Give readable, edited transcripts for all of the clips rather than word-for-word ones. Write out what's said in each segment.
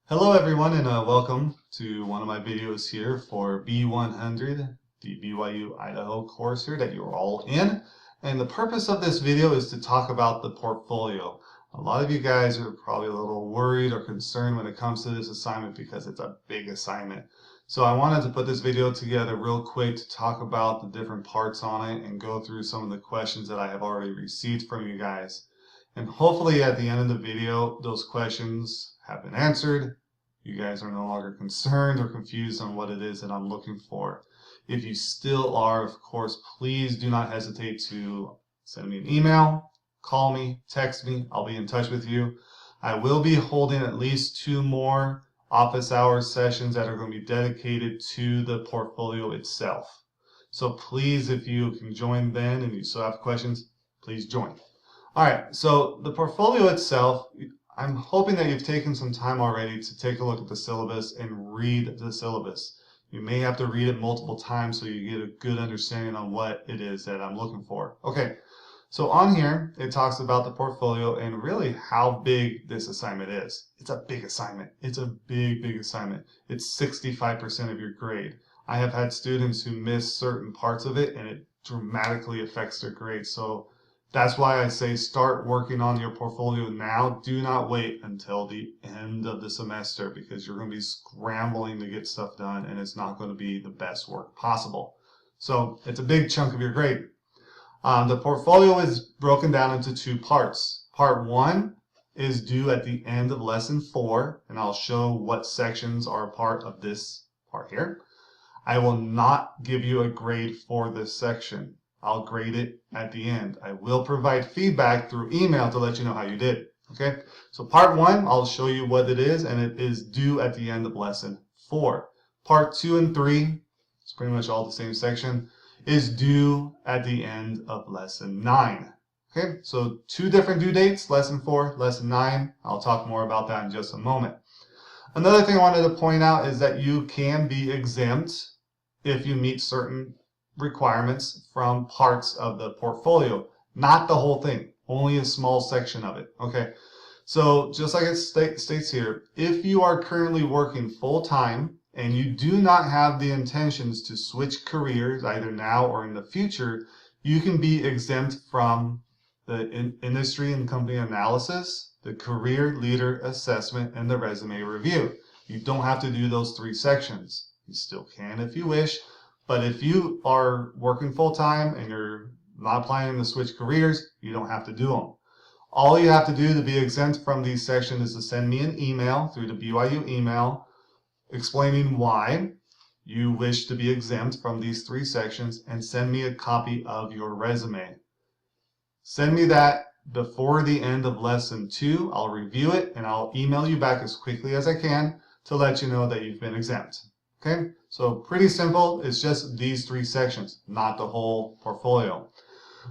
Hello everyone and welcome to one of my videos here for B100, the BYU Idaho course here that you're all in. And the purpose of this video is to talk about the portfolio. A lot of you guys are probably a little worried or concerned when it comes to this assignment because it's a big assignment. So I wanted to put this video together real quick to talk about the different parts on it and go through some of the questions that I have already received from you guys. And hopefully at the end of the video, those questions have been answered. You guys are no longer concerned or confused on what it is that I'm looking for. If you still are, of course, please do not hesitate to send me an email, call me, text me. I'll be in touch with you. I will be holding at least 2 more office hours sessions that are going to be dedicated to the portfolio itself. So please, if you can join then and you still have questions, please join. All right, so the portfolio itself, I'm hoping that you've taken some time already to take a look at the syllabus and read the syllabus. You may have to read it multiple times so you get a good understanding on what it is that I'm looking for. Okay, so on here, it talks about the portfolio and really how big this assignment is. It's a big assignment. It's a big assignment. It's 65% of your grade. I have had students who miss certain parts of it and it dramatically affects their grade. So that's why I say start working on your portfolio now. Do not wait until the end of the semester because you're going to be scrambling to get stuff done and it's not going to be the best work possible. So it's a big chunk of your grade. The portfolio is broken down into 2 parts. Part 1 is due at the end of lesson 4, and I'll show what sections are a part of this part here. I will not give you a grade for this section. I'll grade it at the end. I will provide feedback through email to let you know how you did. Okay, so part 1, I'll show you what it is, and it is due at the end of lesson 4. Part 2 and 3, it's pretty much all the same section, is due at the end of lesson 9. Okay, so 2 different due dates, lesson 4, lesson 9. I'll talk more about that in just a moment. Another thing I wanted to point out is that you can be exempt if you meet certain requirements from parts of the portfolio, not the whole thing, only a small section of it. Okay, so just like it states here, if you are currently working full-time and you do not have the intentions to switch careers either now or in the future, you can be exempt from the industry and company analysis, the career leader assessment, and the resume review. You don't have to do those 3 sections. You still can if you wish. But if you are working full-time and you're not planning to switch careers, you don't have to do them. All you have to do to be exempt from these sections is to send me an email through the BYU email explaining why you wish to be exempt from these 3 sections and send me a copy of your resume. Send me that before the end of lesson 2. I'll review it and I'll email you back as quickly as I can to let you know that you've been exempt. Okay, so pretty simple. It's just these 3 sections, not the whole portfolio.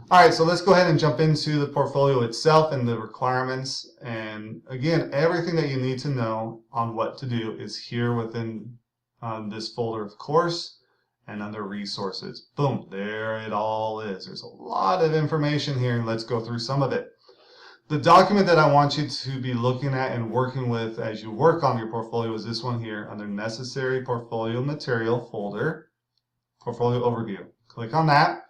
All right, so let's go ahead and jump into the portfolio itself and the requirements. And again, everything that you need to know on what to do is here within this folder of course and under resources. Boom, there it all is. There's a lot of information here and let's go through some of it. The document that I want you to be looking at and working with as you work on your portfolio is this one here under Necessary Portfolio Material folder, Portfolio Overview. Click on that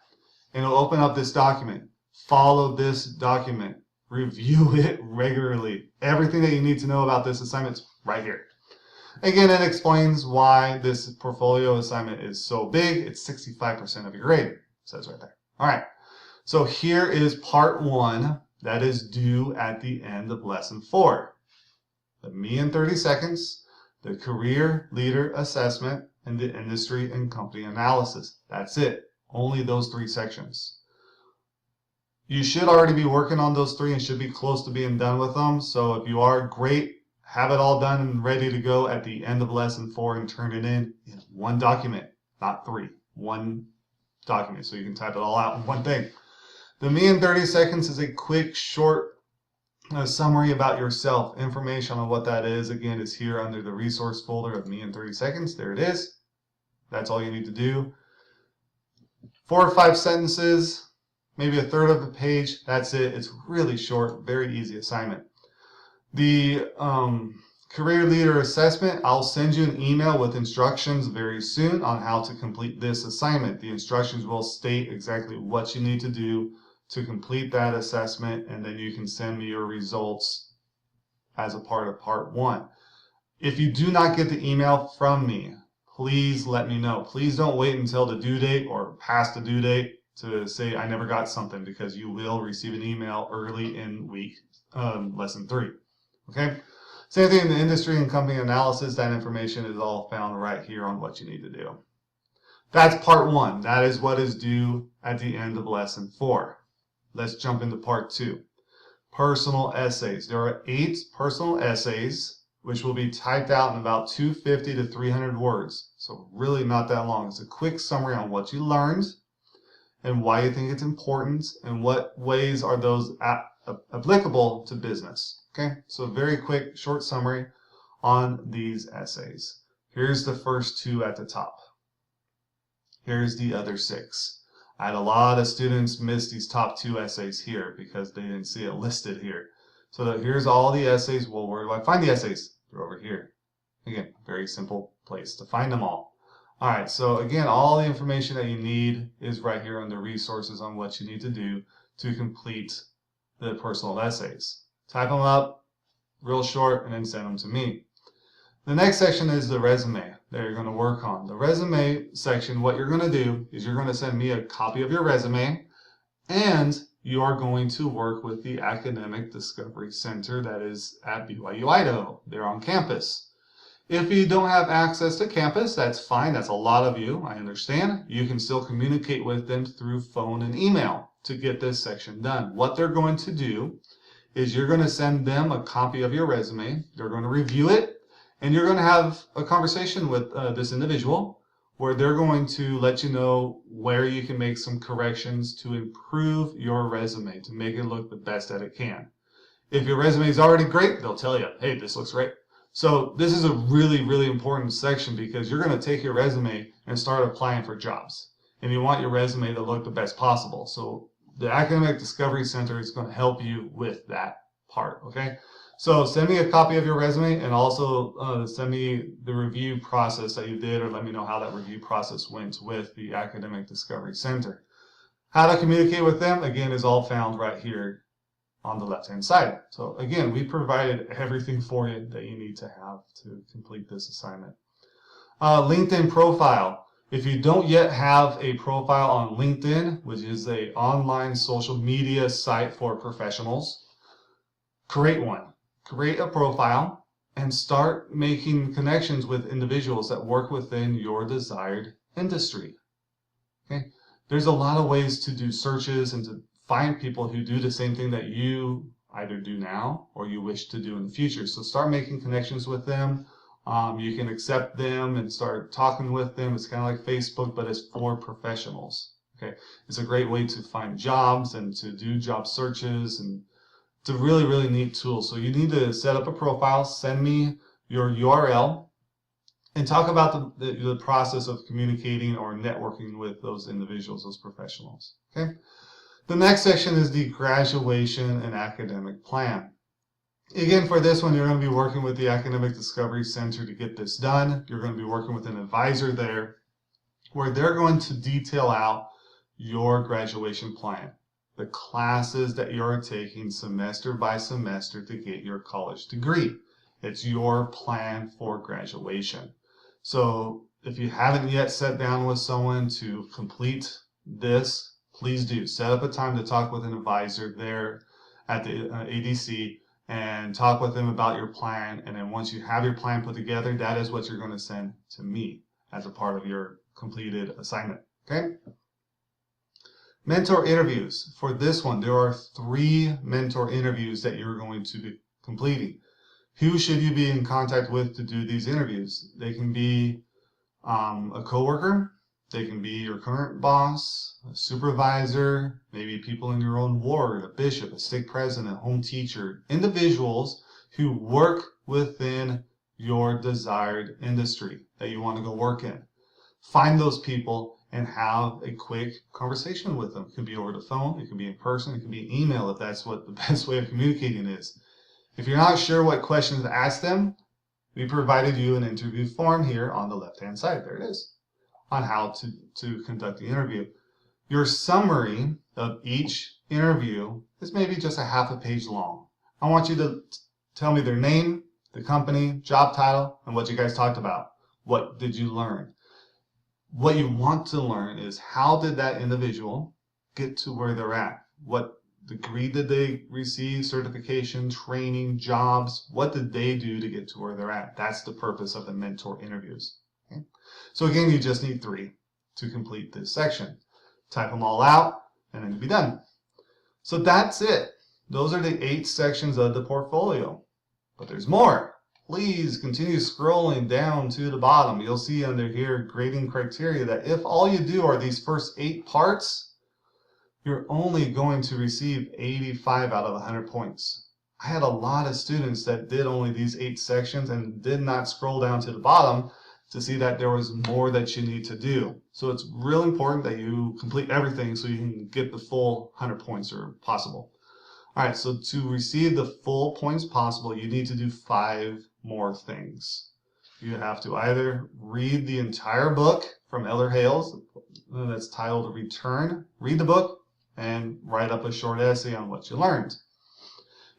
and it'll open up this document. Follow this document. Review it regularly. Everything that you need to know about this assignment is right here. Again, it explains why this portfolio assignment is so big. It's 65% of your grade. It says right there. All right. So here is part 1. That is due at the end of lesson 4. The me in 30 seconds, the career leader assessment, and the industry and company analysis. That's it. Only those 3 sections. You should already be working on those 3 and should be close to being done with them. So if you are, great. Have it all done and ready to go at the end of lesson 4 and turn it in 1 document, not 3. 1 document. So you can type it all out in 1 thing. The me in 30 seconds is a quick, short summary about yourself. Information on what that is, again, is here under the resource folder of me in 30 seconds. There it is. That's all you need to do. 4 or 5 sentences, maybe a third of a page. That's it. It's really short, very easy assignment. The Career Leader Assessment, I'll send you an email with instructions very soon on how to complete this assignment. The instructions will state exactly what you need to do to complete that assessment, and then you can send me your results as a part of part 1. If you do not get the email from me, please let me know. Please don't wait until the due date or past the due date to say I never got something, because you will receive an email early in lesson 3. Okay? Same thing in the industry and company analysis. That information is all found right here on what you need to do. That's part 1. That is what is due at the end of lesson 4. Let's jump into part 2. Personal essays. There are 8 personal essays which will be typed out in about 250 to 300 words. So really not that long. It's a quick summary on what you learned and why you think it's important and what ways are those applicable to business. Okay, so very quick, short summary on these essays. Here's the first 2 at the top. Here's the other 6. I had a lot of students miss these top 2 essays here because they didn't see it listed here. So here's all the essays. Well, where do I find the essays? They're over here. Again, very simple place to find them all. All right, so again, all the information that you need is right here under resources on what you need to do to complete the personal essays. Type them up, real short, and then send them to me. The next section is the resume that you're going to work on. The resume section, what you're going to do is you're going to send me a copy of your resume, and you are going to work with the Academic Discovery Center that is at BYU, Idaho. They're on campus. If you don't have access to campus, that's fine. That's a lot of you, I understand. You can still communicate with them through phone and email to get this section done. What they're going to do is you're going to send them a copy of your resume. They're going to review it, and you're going to have a conversation with this individual where they're going to let you know where you can make some corrections to improve your resume, to make it look the best that it can. If your resume is already great, they'll tell you, hey, this looks great. So this is a really, really important section because you're going to take your resume and start applying for jobs. And you want your resume to look the best possible. So the Academic Discovery Center is going to help you with that part, okay? So send me a copy of your resume, and also send me the review process that you did, or let me know how that review process went with the Academic Discovery Center. How to communicate with them, again, is all found right here on the left-hand side. So again, we provided everything for you that you need to have to complete this assignment. LinkedIn profile. If you don't yet have a profile on LinkedIn, which is an online social media site for professionals, create one. Create a profile and start making connections with individuals that work within your desired industry. Okay? There's a lot of ways to do searches and to find people who do the same thing that you either do now or you wish to do in the future. So start making connections with them. You can accept them and start talking with them. It's kind of like Facebook, but it's for professionals. Okay, it's a great way to find jobs and to do job searches, and it's a really, really neat tool. So you need to set up a profile, send me your URL, and talk about the process of communicating or networking with those individuals, those professionals. Okay. The next section is the graduation and academic plan. Again, for this one, you're going to be working with the Academic Discovery Center to get this done. You're going to be working with an advisor there where they're going to detail out your graduation plan, the classes that you're taking semester by semester to get your college degree. It's your plan for graduation. So if you haven't yet sat down with someone to complete this, please do. Set up a time to talk with an advisor there at the ADC and talk with them about your plan. And then once you have your plan put together, that is what you're going to send to me as a part of your completed assignment. Okay? Mentor interviews. For this one, there are 3 mentor interviews that you're going to be completing. Who should you be in contact with to do these interviews? They can be a coworker, they can be your current boss, a supervisor, maybe people in your own ward, a bishop, a stake president, a home teacher, individuals who work within your desired industry that you want to go work in. Find those people and have a quick conversation with them. It can be over the phone, it can be in person, it can be email if that's what the best way of communicating is. If you're not sure what questions to ask them, We provided you an interview form here on the left-hand side. There it is, on how to conduct the interview. Your summary of each interview is maybe just a half a page long. I want you to tell me their name, the company, job title, and what you guys talked about. What did you learn? What you want to learn is how did that individual get to where they're at? What degree did they receive, certification, training, jobs? What did they do to get to where they're at? That's the purpose of the mentor interviews. Okay? So again, you just need 3 to complete this section. Type them all out, and then you'll be done. So that's it. Those are the 8 sections of the portfolio. But there's more. Please continue scrolling down to the bottom. You'll see under here grading criteria that if all you do are these first 8 parts, you're only going to receive 85 out of 100 points. I had a lot of students that did only these 8 sections and did not scroll down to the bottom to see that there was more that you need to do. So it's real important that you complete everything so you can get the full 100 points or possible. All right, so to receive the full points possible, you need to do 5 more things. You have to either read the entire book from Eller Hales, that's titled Return, read the book, and write up a short essay on what you learned.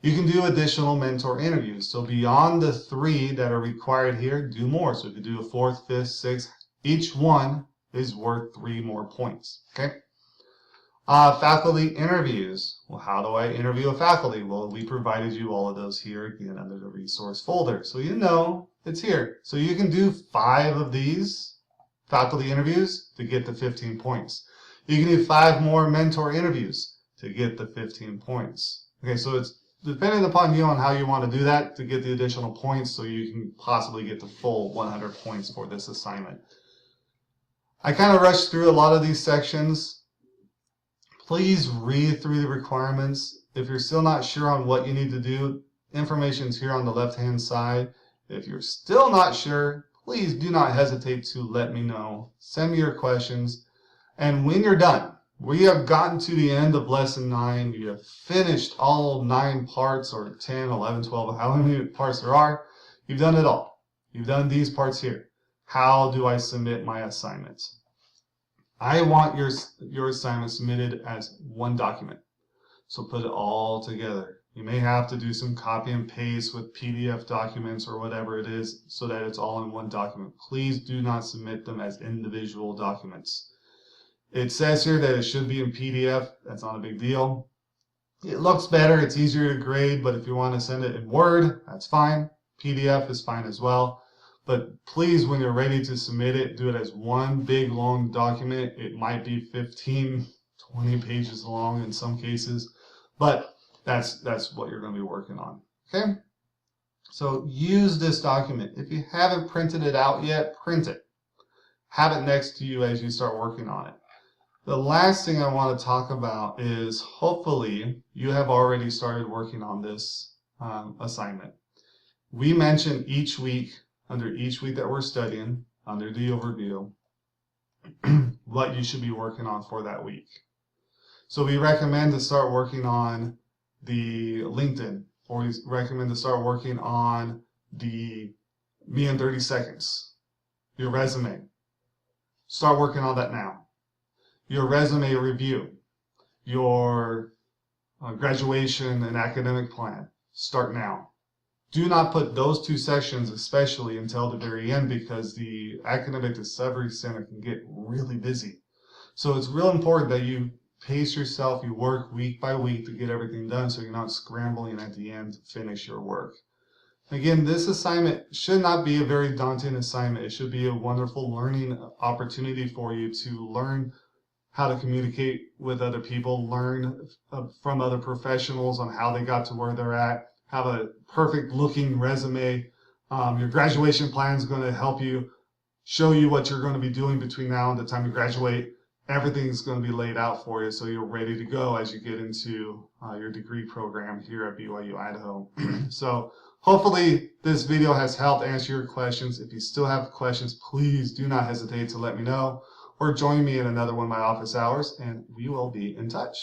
You can do additional mentor interviews. So beyond the 3 that are required here, do more. So if you do a 4th, 5th, 6th, each one is worth 3 more points. Okay. Faculty interviews. Well, how do I interview a faculty? Well, we provided you all of those here again under the resource folder. So you know it's here. So you can do 5 of these faculty interviews to get the 15 points. You can do 5 more mentor interviews to get the 15 points. Okay, so it's depending upon you on how you want to do that to get the additional points so you can possibly get the full 100 points for this assignment. I kind of rushed through a lot of these sections. Please read through the requirements. If you're still not sure on what you need to do, information is here on the left-hand side. If you're still not sure, please do not hesitate to let me know. Send me your questions. And when you're done, we have gotten to the end of lesson 9. You have finished all 9 parts, or 10, 11, 12, how many parts there are. You've done it all. You've done these parts here. How do I submit my assignments? I want your assignment submitted as one document. So put it all together. You may have to do some copy and paste with PDF documents or whatever it is so that it's all in one document. Please do not submit them as individual documents. It says here that it should be in PDF. That's not a big deal. It looks better. It's easier to grade, but if you want to send it in Word, that's fine. PDF is fine as well. But please, when you're ready to submit it, do it as one big long document. It might be 15, 20 pages long in some cases, but that's what you're going to be working on. Okay? So use this document. If you haven't printed it out yet, print it. Have it next to you as you start working on it. The last thing I want to talk about is hopefully you have already started working on this assignment. We mentioned each week, under each week that we're studying, under the overview, what you should be working on for that week. So we recommend to start working on the LinkedIn, or we recommend to start working on the Me in 30 Seconds, your resume. Start working on that now. Your resume review, your graduation and academic plan, start now. Do not put those 2 sections especially until the very end because the Academic Discovery Center can get really busy. So it's real important that you pace yourself, you work week by week to get everything done so you're not scrambling at the end to finish your work. Again, this assignment should not be a very daunting assignment. It should be a wonderful learning opportunity for you to learn how to communicate with other people, learn from other professionals on how they got to where they're at, have a perfect looking resume. Your graduation plan is going to help you, show you what you're going to be doing between now and the time you graduate. Everything's going to be laid out for you so you're ready to go as you get into your degree program here at BYU Idaho. So hopefully this video has helped answer your questions. If you still have questions, please do not hesitate to let me know or join me in another one of my office hours and we will be in touch.